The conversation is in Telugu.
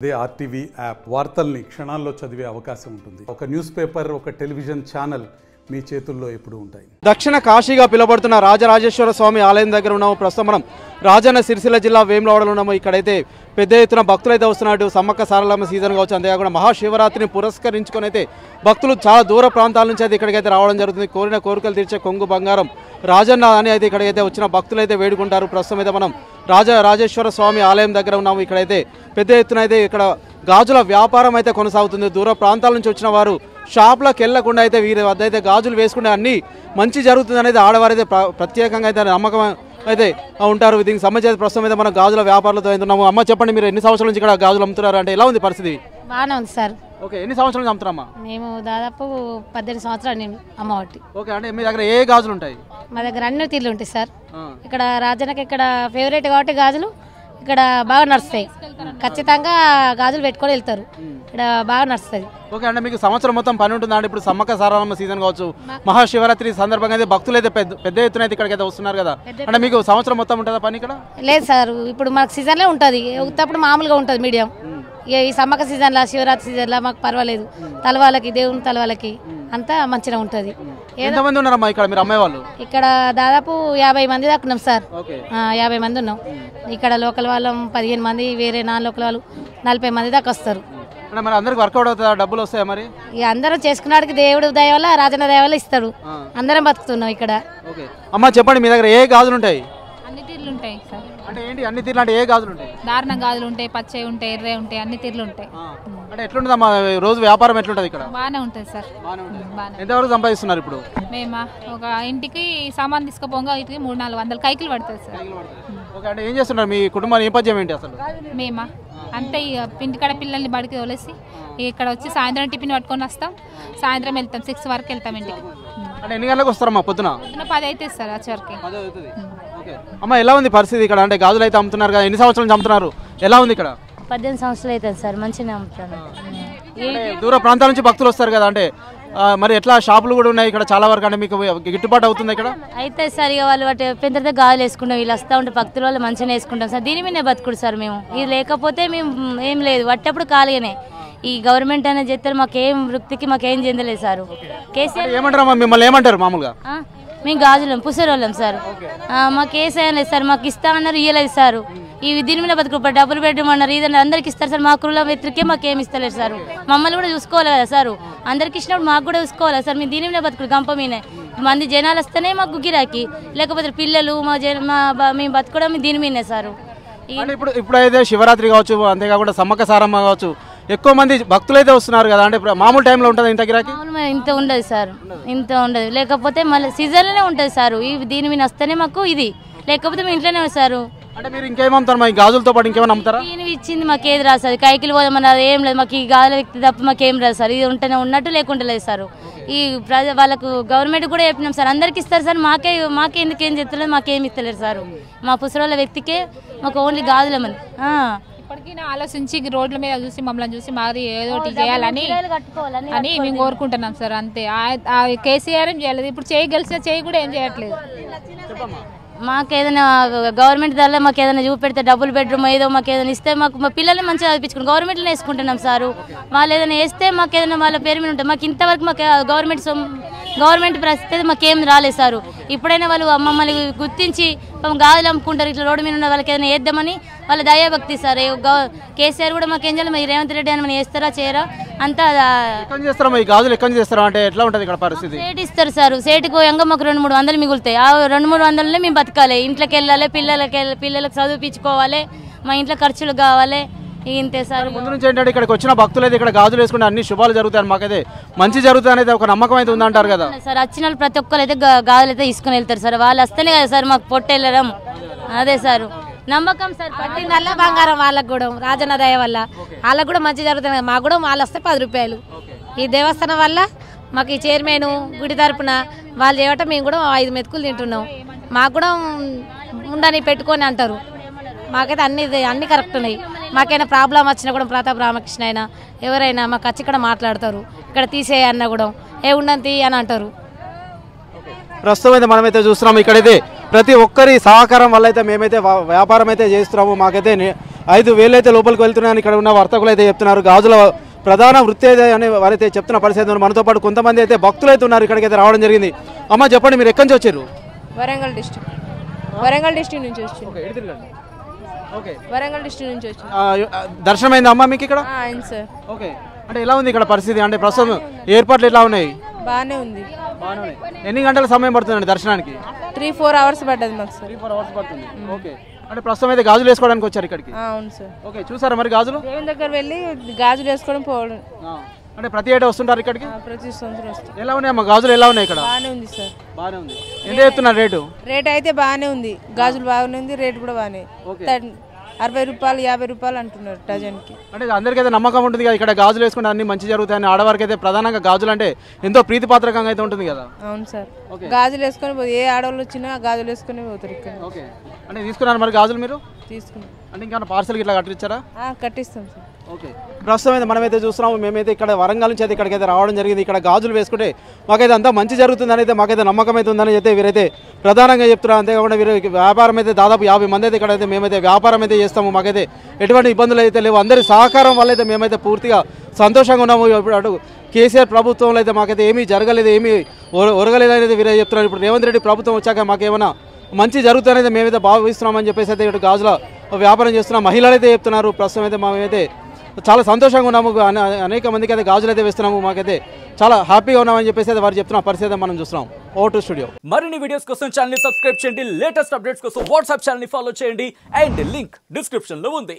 అదే ఆర్టీవీ యాప్ వార్తల్ని క్షణాల్లో చదివే అవకాశం ఉంటుంది. ఒక న్యూస్ పేపర్, ఒక టెలివిజన్ ఛానల్ మీ చేతుల్లో ఎప్పుడు ఉంటాయి. దక్షిణ కాశీగా పిలువబడుతున్న రాజరాజేశ్వర స్వామి ఆలయం దగ్గర ఉన్నాము. ప్రస్తుతం మనం రాజన్న సిరిసిల్ల జిల్లా వేములవాడలో ఉన్నాము. ఇక్కడైతే పెద్ద ఎత్తున భక్తులైతే వస్తున్నట్టు సమ్మక్క సారలమ్మ సీజన్ కావచ్చు, అంతేకాకుండా మహాశివరాత్రిని పురస్కరించుకొని అయితే భక్తులు చాలా దూర ప్రాంతాల నుంచి అయితే ఇక్కడికైతే రావడం జరుగుతుంది. కోరిన కోరికలు తీర్చే కొంగు బంగారం రాజన్న అని అయితే ఇక్కడికైతే వచ్చిన భక్తులు అయితే వేడుకుంటారు. ప్రస్తుతం అయితే మనం రాజరాజేశ్వర స్వామి ఆలయం దగ్గర ఉన్నాము. ఇక్కడైతే పెద్ద ఎత్తున అయితే ఇక్కడ గాజుల వ్యాపారం అయితే కొనసాగుతుంది. దూర ప్రాంతాల నుంచి వచ్చిన వారు షాప్లకు వెళ్లకుండా అయితే వీరి వద్ద అయితే గాజులు వేసుకుంటే అన్నీ మంచి జరుగుతుంది అనేది ఆడవారైతే ప్రత్యేకంగా అయితే నమ్మకం అయితే ఉంటారు. దీనికి సంబంధించి ప్రస్తుతం అయితే మనం గాజుల వ్యాపారాలతో ఉన్నాము. అమ్మ చెప్పండి, మీరు ఎన్ని సంవత్సరాల నుంచి ఇక్కడ గాజులు అమ్ముతున్నారు? అంటే ఎలా ఉంది పరిస్థితి? బాగానే ఉంది సార్. ఓకే, ఎన్ని సంవత్సరాల నుంచి అమ్ముతారమ్మా? మేము దాదాపు 18 సంవత్సరాలు నేను అమ్మఒట్టి. ఓకే, అంటే మీ దగ్గర ఏ గాజులు ఉంటాయి? మా దగ్గర అన్ని తీర్లు ఉంటాయి సార్. ఇక్కడ రాజన్నకి ఇక్కడ ఫేవరెట్ కాబట్టి గాజులు ఇక్కడ బాగా నడుస్తాయి. ఖచ్చితంగా గాజులు పెట్టుకొని వెళ్తారు, ఇక్కడ బాగా నడుస్తుంది. ఓకే, అంటే మీకు సంవత్సరం మొత్తం పని ఉంటుంది అంటే ఇప్పుడు సమ్మక్క సారలమ్మ సీజన్ కావచ్చు, మహాశివరాత్రి సందర్భంగా అయితే భక్తులు అయితే పెద్ద ఎత్తున అయితే ఇక్కడికైతే వస్తున్నారు కదా, అంటే మీకు సంవత్సరం మొత్తం ఉంటుందా పని ఇక్కడ? లేదు సార్, ఇప్పుడు మనకు సీజన్లే ఉంటుంది. ఉత్తప్పుడు మామూలుగా ఉంటుంది మీడియం. ఈ సమ్మక్క సీజన్లో, శివరాత్రి సీజన్లో మాకు పర్వాలేదు. తలవాళ్ళకి, దేవుని తలవాళ్ళకి అంతా మంచిగా ఉంటుంది. ఎంతమంది ఉన్నారమ్మా ఇక్కడ మీరు అమ్మాయి వాళ్ళు? ఇక్కడ దాదాపు 50 మంది దాకా ఉన్నాం సార్. 50 మంది ఉన్నాం. ఇక్కడ లోకల్ వాళ్ళం 15 మంది, వేరే నాన్ లోకల్ వాళ్ళు 40 మంది దాకా వస్తారు. మరి అందరికి వర్కౌట్ అవుతుందా? డబ్బులు వస్తాయా మరి? ఇక అందరం చేసుకున్నాడికి దేవుడు దయ వల్ల, రాజన్న దయ వల్ల ఇస్తాడు. అందరం బతుకుతున్నాం ఇక్కడ. అమ్మ చెప్పండి, మీ దగ్గర ఏ గాజులు ఉంటాయి? అన్ని తీర్లు ఉంటాయి సార్. అంటే ఏంటి అన్ని తీర్లు అంటే? ఏ గాజులు ఉంటాయి? దారుణ గాజులు ఉంటాయి, పచ్చవి ఉంటాయి, ఎర్రే ఉంటాయి, అన్ని తీర్లు ఉంటాయి. అంటే ఎట్లుంటుందమ్మా రోజు వ్యాపారం ఎట్లుంటది ఇక్కడ? బాగానే ఉంటుంది సార్. ఎంతవరకు సంపాదిస్తున్నారు ఇప్పుడు? మేమా ఒక ఇంటికి సామాన్ తీసుకుపోగా ఇంటికి 300-400 కైకిలు పడుతుంది సార్. ఓకే, అంటే ఏం చేస్తున్నారు? మీ కుటుంబ నేపథ్యం ఏంటి అసలు? మేమా అంతే, ఇక ఇంటికాడ పిల్లల్ని బడికి తోలేసి ఇక్కడ వచ్చి సాయంత్రం టిఫిన్ పట్టుకొని వస్తాం. సాయంత్రం వెళ్తాం, 6 వరకు వెళ్తాం ఇంటికి. అంటే ఎన్ని గంటలకు వస్తారమ్మా? పొద్దున 10 అవుతుంది సార్ వచ్చేవరకు. అమ్మ ఎలా ఉంది పరిస్థితి ఇక్కడ? అంటే గాజులు అయితే అమ్ముతున్నారు కదా, ఎన్ని సంవత్సరాల నుంచి అమ్ముతున్నారు? ఎలా ఉంది ఇక్కడ? 18 సంవత్సరాలు అవుతుంది సార్. మంచిగా అమ్ముతాను. దూర ప్రాంతాల నుంచి భక్తులు వస్తారు కదా, అంటే మరి ఎట్లా షాపులు కూడా ఉన్నాయి ఇక్కడ చాలా వరకు, అంటే మీకు గిట్టుబాటు అవుతుంది ఇక్కడ? అయితే సార్ ఇక వాళ్ళు వాటి పెంత గాజులు వేసుకుంటాం, వీళ్ళు వస్తూ ఉంటే భక్తుల వాళ్ళు మంచిగా వేసుకుంటాం సార్. దీని మీదే బతుకుడు సార్ మేము. ఇది లేకపోతే మేము ఏం లేదు, వట్టప్పుడు ఖాళీగానే. ఈ గవర్నమెంట్ అనేది చెప్తారు, మాకేం వృత్తికి మాకేం చెందలేదు సార్. కేసీఆర్ ఏమంటారు మిమ్మల్ని? ఏమంటారు మామూలుగా? మేము గాజులం పుసరోళ్ళం సార్. మాకు కేసీఆర్ లేదు సార్, మాకు ఇస్తా అన్నారు, ఇయ్యలేదు సార్. ఈ దీని మీద బతుకు డబ్బులు బెడ్రూమ్ అన్నారు, ఇదన్నా అందరికి ఇస్తారు సార్. మా కుల వ్యక్తికే మాకేమి ఇస్తలేదు సార్. మమ్మల్ని కూడా చూసుకోవాలి కదా సార్, అందరికి ఇచ్చినప్పుడు మాకు కూడా చూసుకోవాలి సార్. మేము దీని మీద బతుకుడు గంప మీనే మంది జనాలు వస్తేనే మాకు గిరాకీ, లేకపోతే పిల్లలు మేము బతుకోవడం దీని మీదే సార్. ఇప్పుడైతే శివరాత్రి కావచ్చు, అంతేకాకుండా సమ్మక్క సారమ్మ కావచ్చు, ఎక్కువ మంది భక్తులు అయితే వస్తున్నారు కదా, అంటే మామూలు టైంలో ఉంటుంది ఇంత గిరాకీ? ఇంత ఉండదు సార్, ఇంత ఉండదు. లేకపోతే మళ్ళీ సీజన్లోనే ఉంటుంది సార్. దీని మీద వస్తేనే మాకు ఇది, లేకపోతే మేము ఇంట్లోనే వస్తారు. అంటే మీరు ఇంకేమమ్ముతారు? మా గాజులతో పాటు ఇంకేమైనా అమ్ముతారా? దీని ఇచ్చింది మాకు ఏది రాదు సార్. కైకిలు పోదామని అది ఏం లేదు మాకు. ఈ గాజుల వ్యక్తి తప్ప మాకేం రాదు సార్. ఇది ఉంటేనే ఉన్నట్టు, లేకుంటే లేదు సార్. ఈ వాళ్ళకు గవర్నమెంట్ కూడా చెప్పినాం సార్, అందరికి ఇస్తారు సార్. మాకే ఎందుకు ఏం చెప్తలేదు, మాకేమి ఇస్తలేరు సార్. మా పుసరోళ్ళ వ్యక్తికే మాకు ఓన్లీ గాజులమని. ఇప్పటికీ ఆలోచించి రోడ్ల మీద చూసి మమ్మల్ని చూసి మాది ఏదో ఒకటి చేయాలని అని మేము కోరుకుంటున్నాం సార్. అంతే. కేసీఆర్ ఏం చేయలేదు, ఇప్పుడు చేయి గెలిచిన చేయి కూడా ఏం చేయట్లేదు. మాకు ఏదైనా గవర్నమెంట్ దానిలో మాకు ఏదైనా చూపెడితే డబుల్ బెడ్రూమ్ ఏదో మాకు ఏదైనా ఇస్తే మాకు మా పిల్లల్ని మంచిగా చదివించుకుని గవర్నమెంట్లో వేసుకుంటున్నాం సార్. వాళ్ళు ఏదైనా వేస్తే మాకు ఏదైనా వాళ్ళ పేరు మీద ఉంటుంది. మాకు ఇంతవరకు మాకు గవర్నమెంట్ పరిస్థితి మాకేం రాలేదు సార్. ఇప్పుడైనా వాళ్ళు మమ్మల్ని గుర్తించి గాజులు అమ్ముకుంటారు ఇట్లా రోడ్డు మీద ఉన్న వాళ్ళకి ఏదైనా వేద్దామని వాళ్ళ దయాభక్తి సార్. కేసీఆర్ కూడా మాకు ఏం చేయాలి, మరి రేవంత్ రెడ్డి అని మనం వేస్తారా చేయరా అంతా సేట్ ఇస్తారు సార్. సేటుకు ఎంగా మాకు 200-300 మిగులుతాయి. ఆ 200-300 మేము బతకాలి, ఇంట్లోకి వెళ్ళాలి, పిల్లలకు చదివించుకోవాలి, మా ఇంట్లో ఖర్చులు కావాలి, ఇంతే సార్. ముందు నుంచి ఏంటంటే ఇక్కడికి వచ్చిన భక్తులు అయితే ఇక్కడ గాజులు వేసుకుంటే అన్ని శుభాలు జరుగుతాయి, మాకైతే మంచి జరుగుతాయి అనేది ఒక నమ్మకం అయితే ఉందంటారు కదా సార్. వచ్చిన వాళ్ళు ప్రతి ఒక్కరు అయితే గాజులు అయితే తీసుకుని వెళ్తారు సార్. వాళ్ళు వస్తేనే కదా సార్ మాకు పొట్టెళ్ళడం. అదే సార్ నమ్మకం సార్. పట్టి నల్ల బంగారం వాళ్ళకు కూడా రాజన్న దయ వల్ల వాళ్ళకు కూడా మంచి జరుగుతుంది. మాకు కూడా వాళ్ళు వస్తే 10 రూపాయలు. ఈ దేవస్థానం వల్ల మాకు ఈ చైర్మన్ గుడి తరపున వాళ్ళు చేయటం మేము కూడా 5 మెతుకులు తింటున్నాం. మాకు కూడా ఉండని పెట్టుకొని అంటారు. మాకైతే అన్ని కరెక్ట్ ఉన్నాయి. మాకైనా ప్రాబ్లం వచ్చినా కూడా ప్రతాప్ రామకృష్ణ అయినా ఎవరైనా మాకు వచ్చి ఇక్కడ మాట్లాడతారు. ఇక్కడ తీసేయన్నా కూడా ఉండని అని అంటారు. ప్రస్తుతం అయితే మనమైతే చూస్తున్నాము ఇక్కడైతే ప్రతి ఒక్కరి సహకారం వల్ల అయితే మేమైతే వ్యాపారం అయితే చేస్తున్నాము. మాకైతే 5,000 అయితే లోపలికి వెళ్తున్నాయని ఇక్కడ ఉన్న వర్తకులు అయితే చెప్తున్నారు. గాజుల ప్రధాన వృత్తి అయితే అని వారైతే చెప్తున్న పరిస్థితి ఉంది. మనతో పాటు కొంతమంది అయితే భక్తులు అయితే ఉన్నారు, ఇక్కడికైతే రావడం జరిగింది. అమ్మ చెప్పండి, మీరు ఎక్కడి నుంచి వచ్చారు? వరంగల్ డిస్ట్రిక్ట్ నుంచి వచ్చాను. ఓకే, వరంగల్ డిస్ట్రిక్ట్ నుంచి వచ్చాను. దర్శనం అయిందా అమ్మ మీకు ఇక్కడ? అయింది సార్. ఓకే, అంటే ఎలా ఉంది ఇక్కడ పరిస్థితి? అంటే ప్రస్తుతం ఏర్పాట్లు ఎలా ఉన్నాయి? బాగానే ఉంది. ఎన్ని గంటల సమయం పడుతుందండి దర్శనానికి? 3-4 అవర్స్ పడ్డది మాకు సార్. 3-4 అవర్స్ పడుతుంది. ఓకే, అంటే ప్రస్తుతం అయితే గాజులు వేసుకోవడానికి వచ్చారు ఇక్కడికి? అవును సార్. ఓకే, చూసారా మరి గాజులు? దేవుని దగ్గర వెళ్ళి గాజులు వేసుకోవడం పోవడం. అంటే ప్రతి ఏటా వస్తుంటారు ఇక్కడికి? ప్రతి సంవత్సరం వస్తుంది. ఎలా ఉన్నాయమ్మా గాజులు? ఎలా ఉన్నాయి ఇక్కడ? బాగానే ఉంది సార్. బాగానే ఉంది. ఎంత చెప్తున్నారు రేటు? రేట్ అయితే బాగానే ఉంది, గాజులు బాగానే ఉంది, రేట్ కూడా బాగానే. 60 రూపాయలు 50 రూపాయలు అంటున్నారు డజన్కి. అంటే అందరికైతే నమ్మకం ఉంటుంది కదా ఇక్కడ గాజులు వేసుకుంటే అన్ని మంచి జరుగుతాయని. ఆడవారికి అయితే ప్రధానంగా గాజులు అంటే ఎంతో ప్రీతిపాత్రకంగా అయితే ఉంటుంది కదా. అవును సార్, గాజులు వేసుకొని ఏ ఆడవాళ్ళు వచ్చినా గాజులు వేసుకొని పోతారు ఇక్కడ. ఓకే, అంటే తీసుకున్నారు మరి గాజులు మీరు? తీసుకున్నాం. అంటే ఇంకా పార్సల్కి ఇట్లా కట్టించారా? కట్టిస్తాం సార్. ఓకే, ప్రస్తుతం అయితే మనమైతే చూస్తున్నాము. మేమైతే ఇక్కడ వరంగల్ నుంచి అయితే ఇక్కడికైతే రావడం జరిగింది. ఇక్కడ గాజులు వేసుకుంటే మాకైతే అంతా మంచి జరుగుతుందని అయితే మాకైతే నమ్మకం అయితే ఉందని అయితే వీరైతే ప్రధానంగా చెప్తున్నారు. అంతేకాకుండా వీరు వ్యాపారం అయితే దాదాపు 50 మంది అయితే ఇక్కడైతే మేమైతే వ్యాపారం అయితే చేస్తాము. మాకైతే ఎటువంటి ఇబ్బందులు అయితే లేవు. అందరి సహకారం వల్ల అయితే మేమైతే పూర్తిగా సంతోషంగా ఉన్నాము. ఇప్పుడు అటు కేసీఆర్ ప్రభుత్వంలో అయితే మాకైతే ఏమీ జరగలేదు, ఏమీ ఒరగలేదు అనేది వీరే చెప్తున్నారు. ఇప్పుడు రేవంత్ రెడ్డి ప్రభుత్వం వచ్చాక మాకేమైనా మంచి జరుగుతుందనేది మేమైతే భావిస్తున్నామని చెప్పేసి అయితే ఇటు గాజుల వ్యాపారం చేస్తున్న మహిళలు అయితే చెప్తున్నారు. ప్రస్తుతం అయితే మేమైతే చాలా సంతోషంగా ఉన్నాము. అనేక మందికి అయితే గాజులు అయితే వేస్తున్నాము. మాకైతే చాలా హ్యాపీగా ఉన్నామని చెప్పేసి అయితే వారు చెప్తున్న పరిస్థితి మనం చూస్తున్నాం. Vote studio. మరిన్ని వీడియోస్ కోసం ఛానల్ ని సబ్స్క్రైబ్ చేయండి, లేటెస్ట్ అప్డేట్స్ కోసం వాట్సాప్ ఛానల్ ని ఫాలో చేయండి, అండ్ లింక్ డిస్క్రిప్షన్ లో ఉంది.